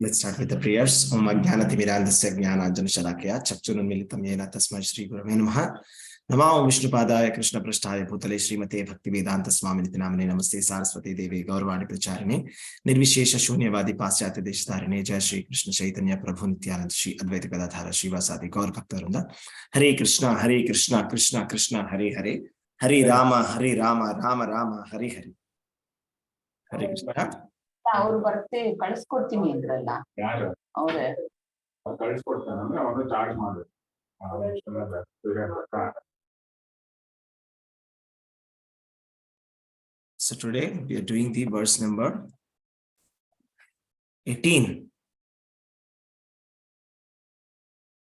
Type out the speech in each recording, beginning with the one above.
Let's start with the prayers. Om Ajnanatimirandasya Jnananjana Shalakaya Chakshurunmilitam Yena Tasmai Shri Gurave Namaha. Namo Vishnupadaya Krishna Prasthaya Bhutale Srimate Bhaktivedanta Swamini Namane Namaste Saraswati Devi Gaurvani Pracharine Nirvishesha Shunyavadi Paschatya Deshtarine Jai Shri Krishna Chaitanya Prabhu Nityananda Shri Advaita Gadadhara Shivasadi Gaur Bhaktarunda Hare Krishna Krishna Krishna Hare Hare Hare Rama Rama Rama Hare Hare. Hare Krishna. ಅವ್ರು ಬರ್ತೆ ಕಳಿಸ್ಕೊಡ್ತೀನಿ ಅಂದ್ರಲ್ಲ ಯಾರು ಅವರೇ ಕಳಿಸ್ಕೊಡ್ತಾನೆ ಅಂದ್ರೆ ಅವನು charge ಮಾಡು. So today we are doing the verse number 18.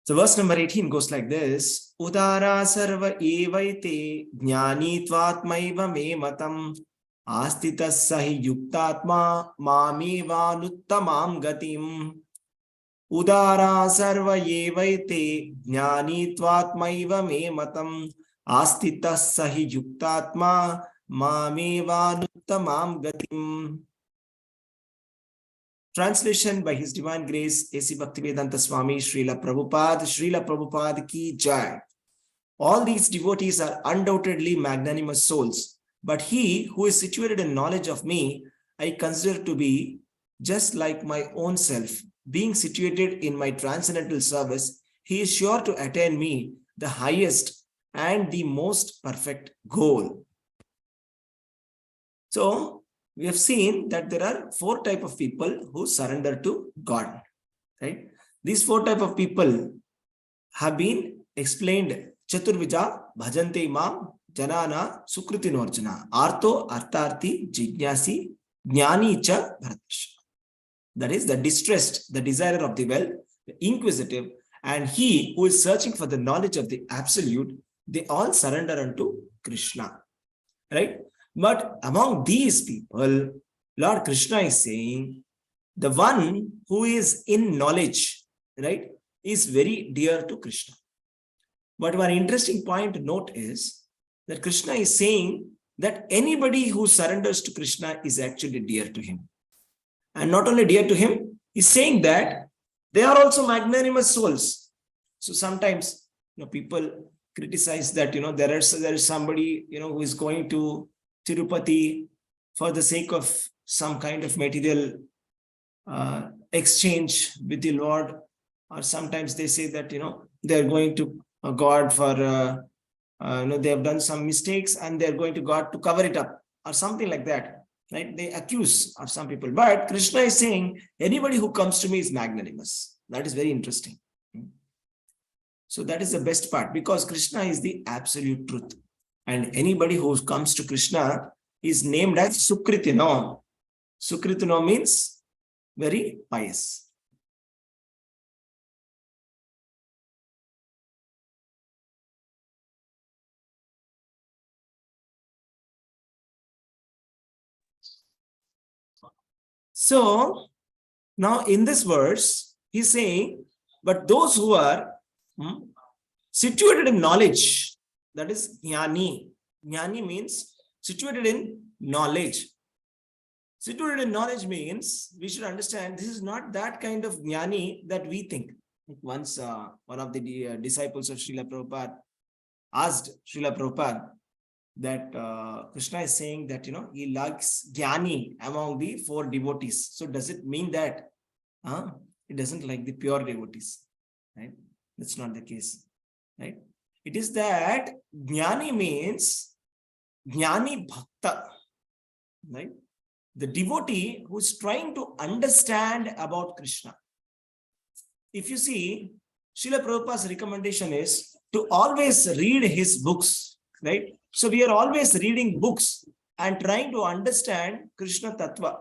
So verse number 18 goes like this. Udara sarva evaite jnani tvatmaiva me matam astitassahi yuktatma mamivanuttamam gatim. Udara sarva evaite jnani tvatmaiva me matam astitassahi yuktatma mamivanuttamam gatim. Translation by His Divine Grace, A.C. Bhaktivedanta Swami Srila Prabhupada ki jai. All these devotees are undoubtedly magnanimous souls, but he who is situated in knowledge of me, I consider to be just like my own self. Being situated in my transcendental service, he is sure to attain me, the highest and the most perfect goal. So, we have seen that there are 4 types of people who surrender to God, right? These 4 types of people have been explained. Chaturvija bhajante imam janana sukritinorjana artho artharthi jignasi jnani cha bharatarsha. That is the distressed, the desirer of the well, the inquisitive, and he who is searching for the knowledge of the absolute. They all surrender unto Krishna, right? But among these people, Lord Krishna is saying, the one who is in knowledge, right, is very dear to Krishna. But one interesting point to note is that Krishna is saying that anybody who surrenders to Krishna is actually dear to him. And not only dear to him, he's saying that they are also magnanimous souls. So sometimes, people criticize that, there is somebody, who is going to Tirupati for the sake of some kind of material exchange with the Lord, or sometimes they say that they are going to God for they have done some mistakes and they are going to God to cover it up or something like that, right? They accuse of some people, but Krishna is saying anybody who comes to me is magnanimous. That is very interesting. So that is the best part, because Krishna is the absolute truth. And anybody who comes to Krishna is named as Sukritino. Sukritino means very pious. So, now in this verse, he's saying, but those who are situated in knowledge, that is jnani. Jnani means situated in knowledge. Situated in knowledge means we should understand this is not that kind of jnani that we think. Once one of the disciples of Srila Prabhupada asked Srila Prabhupada that Krishna is saying that, he likes jnani among the 4 devotees. So does it mean that he doesn't like the pure devotees? Right? That's not the case. Right? It is that jnani means jnani bhakta, right? The devotee who is trying to understand about Krishna. If you see, Srila Prabhupada's recommendation is to always read his books, right? So we are always reading books and trying to understand Krishna Tattva,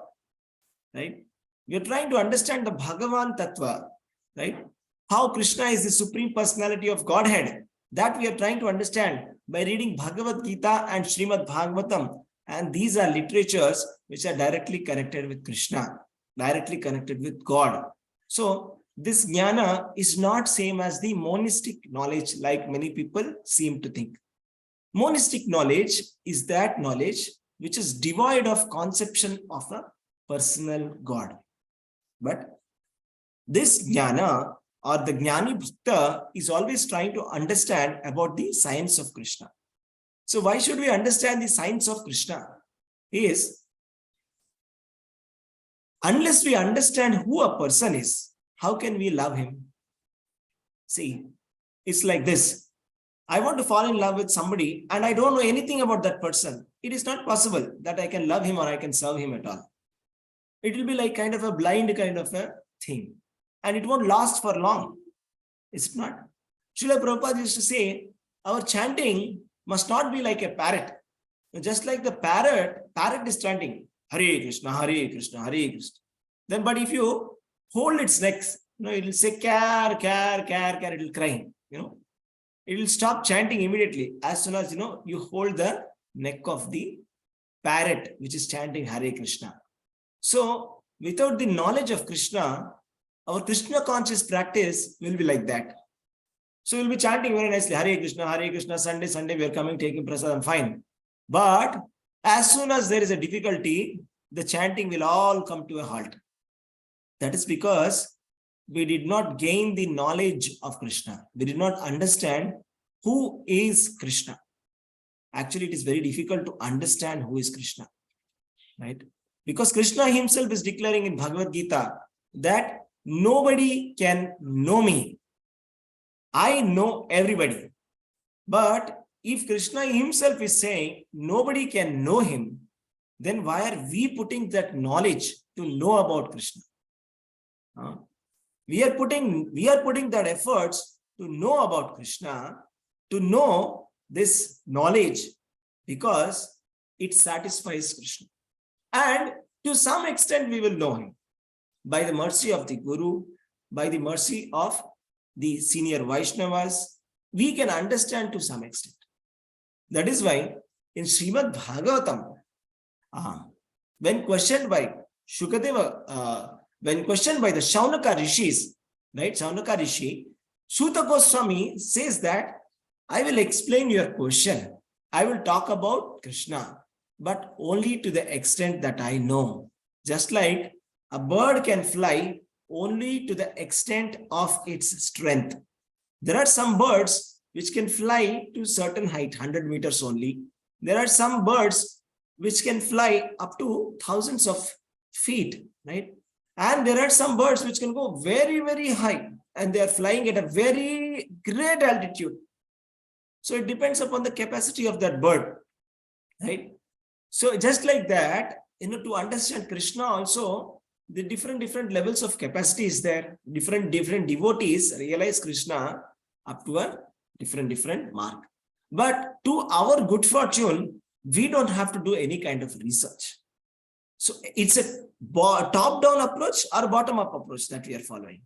right? We are trying to understand the Bhagavan Tattva, right? How Krishna is the Supreme Personality of Godhead. That we are trying to understand by reading Bhagavad Gita and Srimad Bhagavatam. And these are literatures which are directly connected with Krishna, directly connected with God. So this jnana is not same as the monistic knowledge like many people seem to think. Monistic knowledge is that knowledge which is devoid of conception of a personal God. But This jnana or the jnani bhakta is always trying to understand about the science of Krishna. So why should we understand the science of Krishna? Is unless we understand who a person is, how can we love him? See, it's like this. I want to fall in love with somebody and I don't know anything about that person. It is not possible that I can love him or I can serve him at all. It will be like kind of a blind kind of a thing. And it won't last for long. It's not. Srila Prabhupada used to say, our chanting must not be like a parrot. Just like the parrot is chanting, Hare Krishna, Hare Krishna, Hare Krishna. Then, but if you hold its neck, it will say, care, it will cry, it will stop chanting immediately as soon as, you hold the neck of the parrot, which is chanting Hare Krishna. So, without the knowledge of Krishna, our Krishna conscious practice will be like that. So, we'll be chanting very nicely, Hare Krishna, Sunday, we are coming, taking prasadam, fine. But as soon as there is a difficulty, the chanting will all come to a halt. That is because we did not gain the knowledge of Krishna. We did not understand who is Krishna. Actually, it is very difficult to understand who is Krishna, right? Because Krishna himself is declaring in Bhagavad Gita that nobody can know me. I know everybody. But if Krishna himself is saying nobody can know him, then why are we putting that knowledge to know about Krishna? We are putting that efforts to know about Krishna, to know this knowledge, because it satisfies Krishna. And to some extent we will know him by the mercy of the Guru, by the mercy of the senior Vaishnavas. We can understand to some extent. That is why in Srimad Bhagavatam, when questioned by Shukadeva, when questioned by the Shaunaka Rishis, right? Shaunaka Rishi, Suta Goswami says that I will explain your question. I will talk about Krishna, but only to the extent that I know. Just like a bird can fly only to the extent of its strength. There are some birds which can fly to certain height, 100 meters only. There are some birds which can fly up to thousands of feet, right? And there are some birds which can go very, very high and they are flying at a very great altitude. So it depends upon the capacity of that bird, right? So just like that, to understand Krishna also, the different levels of capacity is there. Different devotees realize Krishna up to a different mark. But to our good fortune, we don't have to do any kind of research. So it's a top-down approach or bottom-up approach that we are following.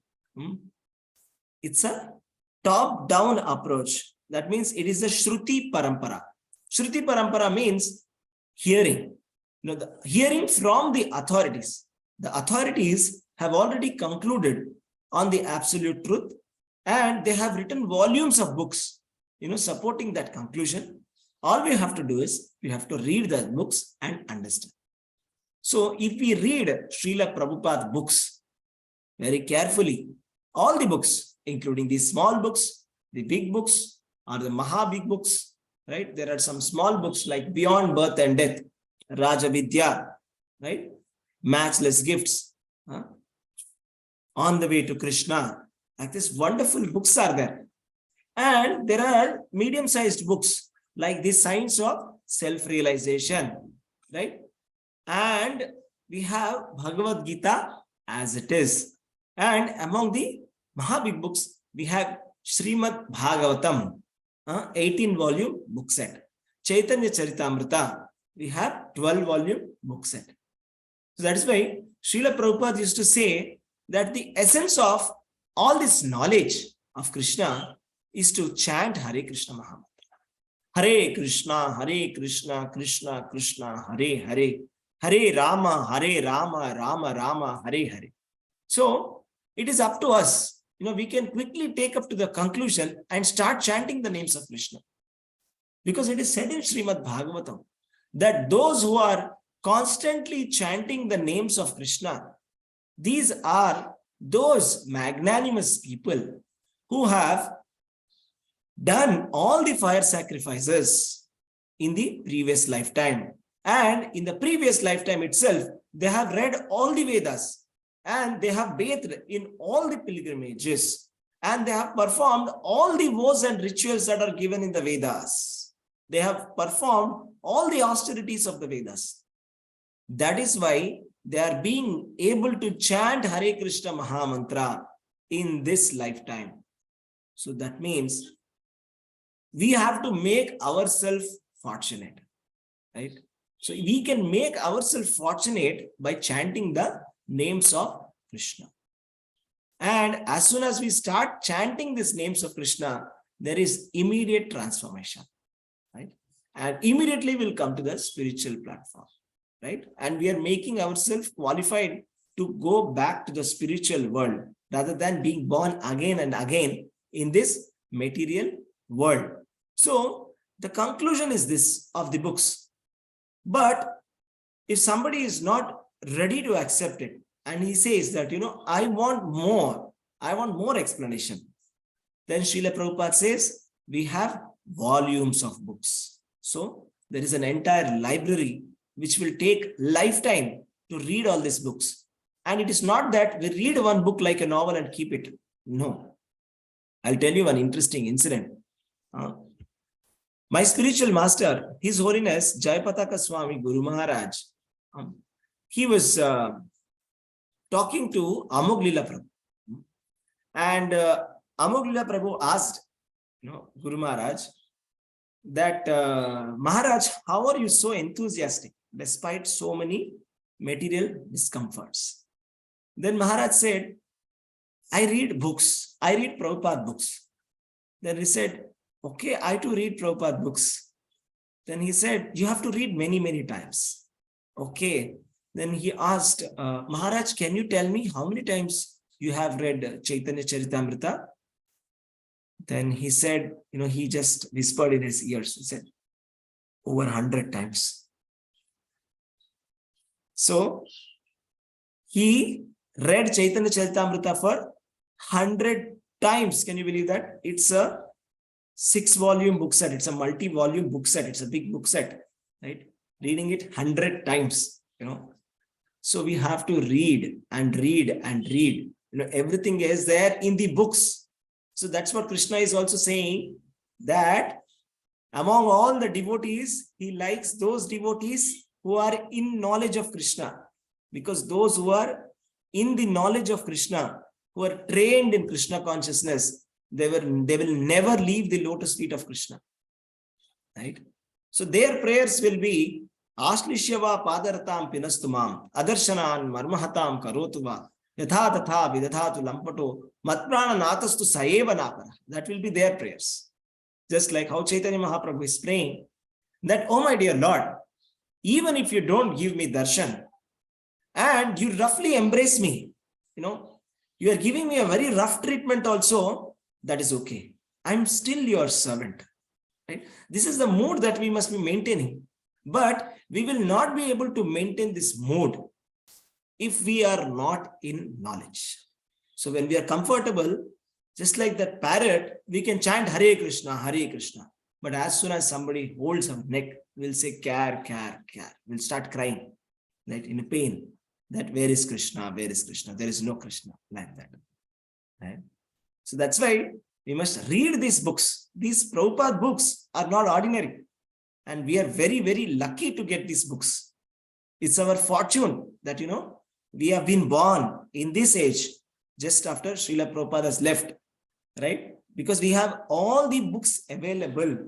It's a top-down approach. That means it is a Shruti Parampara. Shruti Parampara means hearing. The hearing from the authorities. The authorities have already concluded on the absolute truth, and they have written volumes of books, supporting that conclusion. All we have to do is we have to read the books and understand. So if we read Srila Prabhupada books very carefully, all the books, including the small books, the big books, or the Maha big books, right? There are some small books like Beyond Birth and Death, Raja Vidya, right? Matchless Gifts, On the Way to Krishna. Like this, wonderful books are there. And there are medium-sized books like the Science of Self-Realization, right? And we have Bhagavad Gita as it is. And among the Mahabig books, we have Srimad Bhagavatam, 18-volume book set. Chaitanya Charitamrita, we have 12-volume book set. So that is why Srila Prabhupada used to say that the essence of all this knowledge of Krishna is to chant Hare Krishna Mahamantra. Hare Krishna, Krishna Krishna, Hare Hare. Hare Rama, Rama Rama, Hare Hare. So it is up to us. We can quickly take up to the conclusion and start chanting the names of Krishna. Because it is said in Srimad Bhagavatam that those who are constantly chanting the names of Krishna, these are those magnanimous people who have done all the fire sacrifices in the previous lifetime. And in the previous lifetime itself, they have read all the Vedas and they have bathed in all the pilgrimages and they have performed all the vows and rituals that are given in the Vedas. They have performed all the austerities of the Vedas. That is why they are being able to chant Hare Krishna Mahamantra in this lifetime. So that means we have to make ourselves fortunate, right? So we can make ourselves fortunate by chanting the names of Krishna. And as soon as we start chanting these names of Krishna, there is immediate transformation, right? And immediately we'll come to the spiritual platform, right? And we are making ourselves qualified to go back to the spiritual world rather than being born again and again in this material world. So the conclusion is this of the books. But if somebody is not ready to accept it and he says that, I want more explanation, then Srila Prabhupada says we have volumes of books. So there is an entire library which will take lifetime to read all these books. And it is not that we read one book like a novel and keep it. No. I'll tell you one interesting incident. My spiritual master, His Holiness Jayapataka Swami Guru Maharaj, he was talking to Amoglila Prabhu. And Amoglila Prabhu asked Guru Maharaj that, Maharaj, how are you so enthusiastic despite so many material discomforts? Then Maharaj said, I read books. I read Prabhupada books. Then he said, okay, I too read Prabhupada books. Then he said, you have to read many, many times. Okay. Then he asked, Maharaj, can you tell me how many times you have read Chaitanya Charitamrita? Then he said, he just whispered in his ears. He said, over 100 times. So he read Chaitanya Charitamrita for 100 times. Can you believe that? It's a 6-volume book set. It's a multi-volume book set. It's a big book set, right? Reading it 100 times, So we have to read and read and read. Everything is there in the books. So that's what Krishna is also saying, that among all the devotees, he likes those devotees who are in knowledge of Krishna. Because those who are in the knowledge of Krishna, who are trained in Krishna consciousness, they will never leave the lotus feet of Krishna, right? So their prayers will be Ashlishyava Padaratam Pinastumam Adarshanan Marmahatam Karotuva Yatha Tatha Vidadhatu Lampato Matprana Natastu Saeva Napara. That will be their prayers. Just like how Chaitanya Mahaprabhu is praying that, oh my dear Lord, even if you don't give me darshan and you roughly embrace me, you are giving me a very rough treatment also, that is okay. I'm still your servant, right? This is the mood that we must be maintaining. But we will not be able to maintain this mood if we are not in knowledge. So when we are comfortable, just like that parrot, we can chant Hare Krishna, Hare Krishna. But as soon as somebody holds our neck, we'll say, care, care, care. We'll start crying, right? In pain. That where is Krishna? Where is Krishna? There is no Krishna, like that, right? So that's why we must read these books. These Prabhupada books are not ordinary. And we are very, very lucky to get these books. It's our fortune that, we have been born in this age just after Srila Prabhupada has left, right? Because we have all the books available,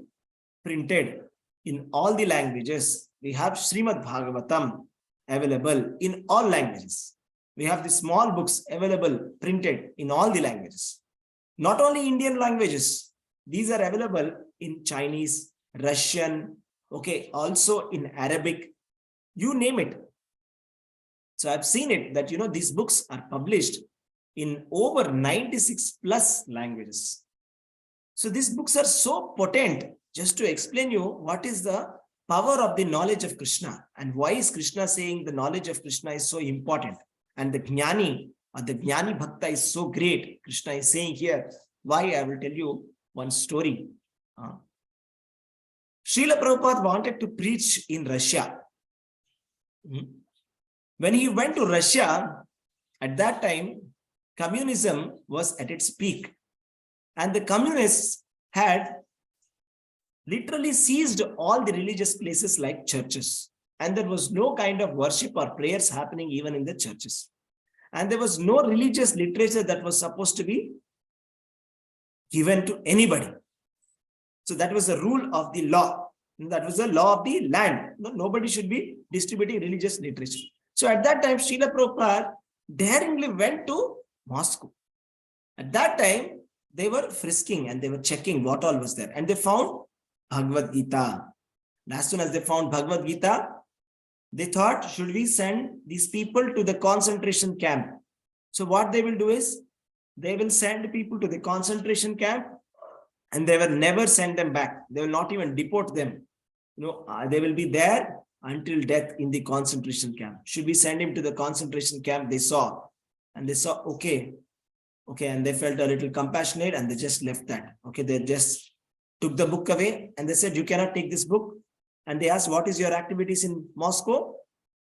printed in all the languages. We have Srimad Bhagavatam available in all languages. We have the small books available, printed in all the languages. Not only Indian languages, these are available in Chinese, Russian, okay, also in Arabic, you name it. So I've seen it that, these books are published in over 96 plus languages. So these books are so potent. Just to explain you what is the power of the knowledge of Krishna and why is Krishna saying the knowledge of Krishna is so important. And the Jnani The Jnani Bhakta is so great. Krishna is saying here, why? I will tell you one story. Srila Prabhupada wanted to preach in Russia. When he went to Russia, at that time, communism was at its peak. And the communists had literally seized all the religious places like churches. And there was no kind of worship or prayers happening even in the churches. And there was no religious literature that was supposed to be given to anybody. So that was the rule of the law. That was the law of the land. Nobody should be distributing religious literature. So at that time, Srila Prabhupada daringly went to Moscow. At that time, they were frisking and they were checking what all was there. And they found Bhagavad Gita. And as soon as they found Bhagavad Gita, they thought, should we send these people to the concentration camp? So what they will do is, they will send people to the concentration camp and they will never send them back. They will not even deport them. They will be there until death in the concentration camp. Should we send him to the concentration camp? They saw. And they saw, okay. And they felt a little compassionate and they just left that. Okay, they just took the book away and they said, you cannot take this book. And they asked, what is your activities in Moscow?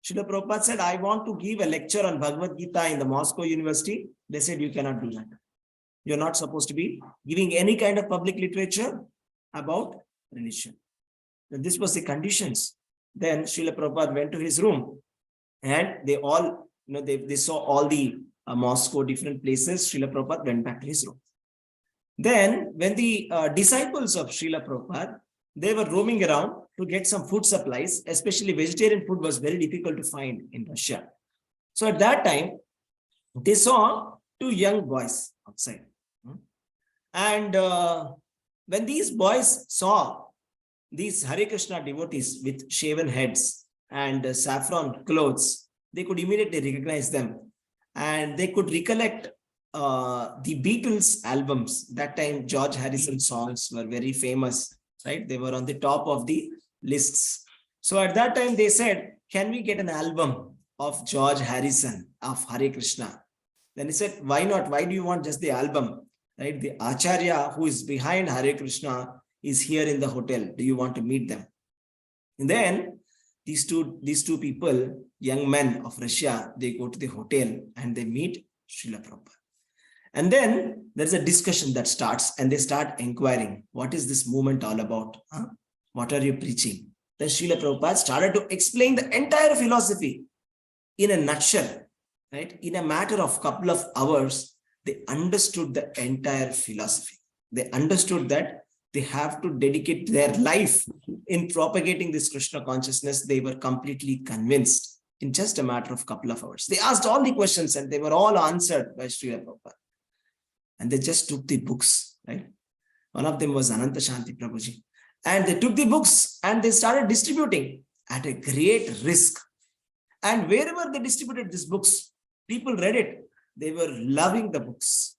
Srila Prabhupada said, I want to give a lecture on Bhagavad Gita in the Moscow University. They said, you cannot do that. You're not supposed to be giving any kind of public literature about religion. And this was the conditions. Then Srila Prabhupada went to his room and they all, they saw all the Moscow, different places. Srila Prabhupada went back to his room. Then when the disciples of Srila Prabhupada, they were roaming around to get some food supplies, especially vegetarian food was very difficult to find in Russia. So at that time, they saw two young boys outside. And when these boys saw these Hare Krishna devotees with shaven heads and saffron clothes, they could immediately recognize them. And they could recollect the Beatles albums. That time, George Harrison songs were very famous, right? They were on the top of the lists. So at that time, they said, can we get an album of George Harrison of Hare Krishna? Then he said, why not? Why do you want just the album? Right? The Acharya who is behind Hare Krishna is here in the hotel. Do you want to meet them? And then these two people, young men of Russia, they go to the hotel and they meet Srila Prabhupada. And then there's a discussion that starts and they start inquiring, what is this movement all about? What are you preaching? Then Srila Prabhupada started to explain the entire philosophy in a nutshell, right? In a matter of couple of hours, they understood the entire philosophy. They understood that they have to dedicate their life in propagating this Krishna consciousness. They were completely convinced in just a matter of couple of hours. They asked all the questions and they were all answered by Srila Prabhupada. And they just took the books, right? One of them was Ananta Shanti Prabhuji. And they took the books and they started distributing at a great risk. And wherever they distributed these books, people read it. They were loving the books.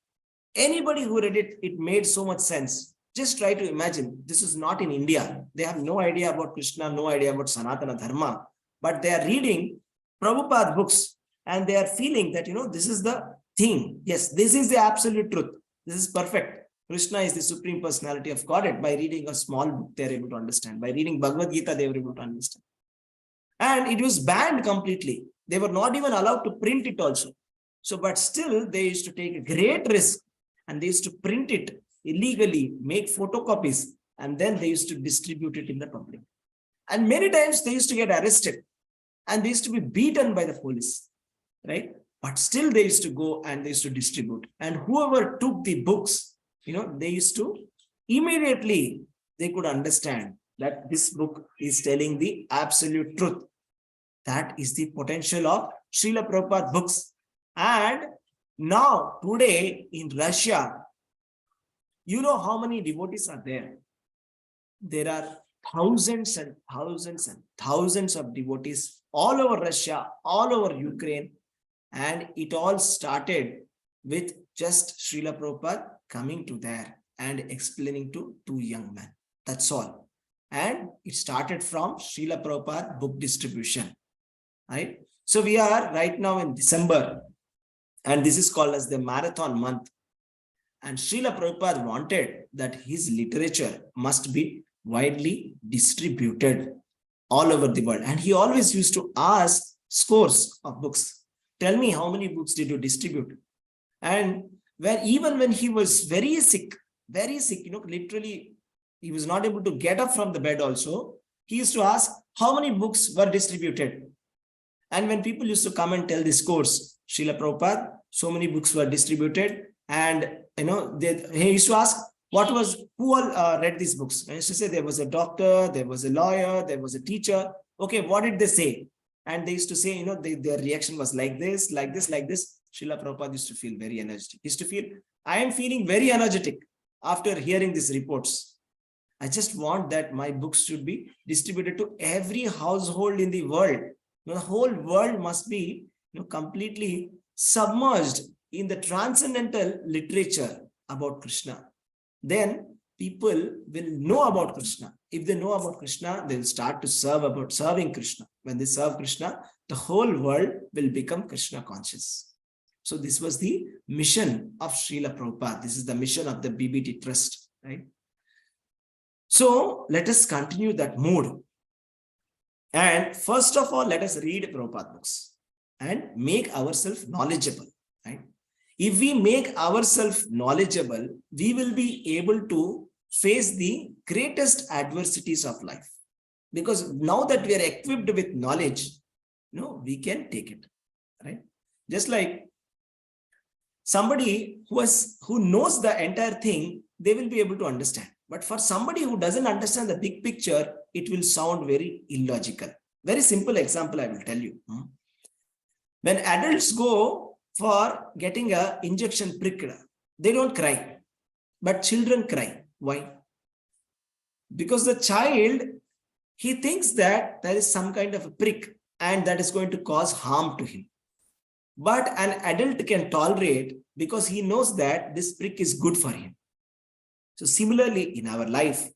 Anybody who read it, it made so much sense. Just try to imagine, this is not in India. They have no idea about Krishna, no idea about Sanatana Dharma, but they are reading Prabhupada books and they are feeling that, this is the thing. Yes, this is the absolute truth. This is perfect. Krishna is the Supreme Personality of Godhead. By reading a small book, they are able to understand. By reading Bhagavad Gita, they were able to understand. And it was banned completely. They were not even allowed to print it also. So, but still, they used to take a great risk and they used to print it illegally, make photocopies, and then they used to distribute it in the public. And many times they used to get arrested and they used to be beaten by the police, right? But still they used to go and they used to distribute. And whoever took the books, they used to immediately, they could understand that this book is telling the absolute truth. That is the potential of Srila Prabhupada books. And now, today in Russia, you know how many devotees are there? There are thousands and thousands and thousands of devotees all over Russia, all over Ukraine. And it all started with just Srila Prabhupada coming to there and explaining to two young men. That's all. And it started from Srila Prabhupada book distribution. Right? So we are right now in December. And this is called as the marathon month. And Srila Prabhupada wanted that his literature must be widely distributed all over the world. And he always used to ask scores of books. Tell me, how many books did you distribute? And even when he was very sick, literally, he was not able to get up from the bed also, he used to ask, how many books were distributed? And when people used to come and tell the scores, Srila Prabhupada, so many books were distributed. And, he used to ask, who all read these books? And he used to say, there was a doctor, there was a lawyer, there was a teacher. Okay, what did they say? And they used to say, their reaction was like this, like this, like this. Srila Prabhupada used to feel very energetic. He used to feel, I am feeling very energetic after hearing these reports. I just want that my books should be distributed to every household in the world. The whole world must be completely submerged in the transcendental literature about Krishna. Then people will know about Krishna. If they know about Krishna, they will start to serving Krishna. When they serve Krishna, the whole world will become Krishna conscious. So this was the mission of Srila Prabhupada. This is the mission of the BBT Trust, right? So let us continue that mood. And first of all, let us read Prabhupada books and make ourselves knowledgeable, right? If we make ourselves knowledgeable, we will be able to face the greatest adversities of life. Because now that we are equipped with knowledge, we can take it, right? Just like somebody who knows the entire thing, they will be able to understand. But for somebody who doesn't understand the big picture, it will sound very illogical. Very simple example I will tell you. When adults go for getting an injection pricked, they don't cry, but children cry. Why? Because the child, he thinks that there is some kind of a prick and that is going to cause harm to him. But an adult can tolerate because he knows that this prick is good for him. So similarly, in our life,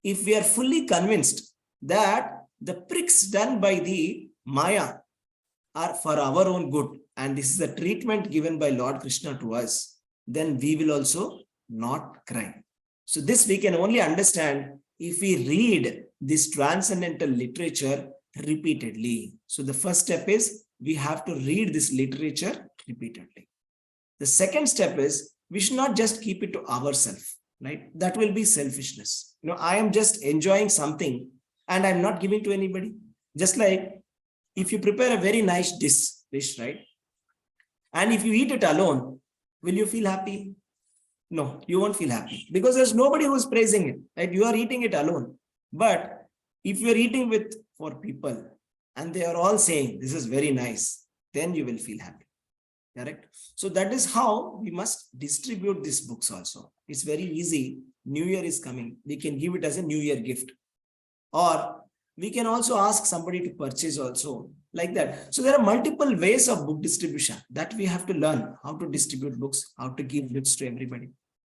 if we are fully convinced that the pricks done by the Maya are for our own good, and this is the treatment given by Lord Krishna to us, then we will also not cry. So this we can only understand if we read this transcendental literature repeatedly. So the first step is we have to read this literature repeatedly. The second step is we should not just keep it to ourselves, right? That will be selfishness. I am just enjoying something and I'm not giving to anybody. Just like if you prepare a very nice dish, right? And if you eat it alone, will you feel happy? No, you won't feel happy because there's nobody who's praising it, right? You are eating it alone. But if you're eating with 4 people and they are all saying, this is very nice, then you will feel happy. Correct? So that is how we must distribute these books also. It's very easy. New Year is coming. We can give it as a New Year gift. Or we can also ask somebody to purchase also like that. So there are multiple ways of book distribution that we have to learn how to distribute books, how to give books to everybody.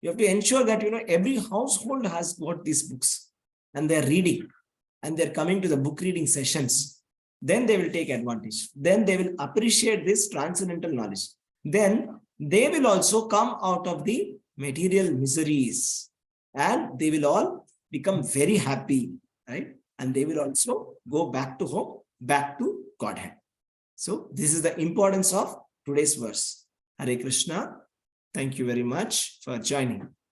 You have to ensure that, every household has got these books and they're reading and they're coming to the book reading sessions. Then they will take advantage. Then they will appreciate this transcendental knowledge. Then they will also come out of the material miseries and they will all become very happy, right? And they will also go back to home, back to Godhead. So this is the importance of today's verse. Hare Krishna. Thank you very much for joining.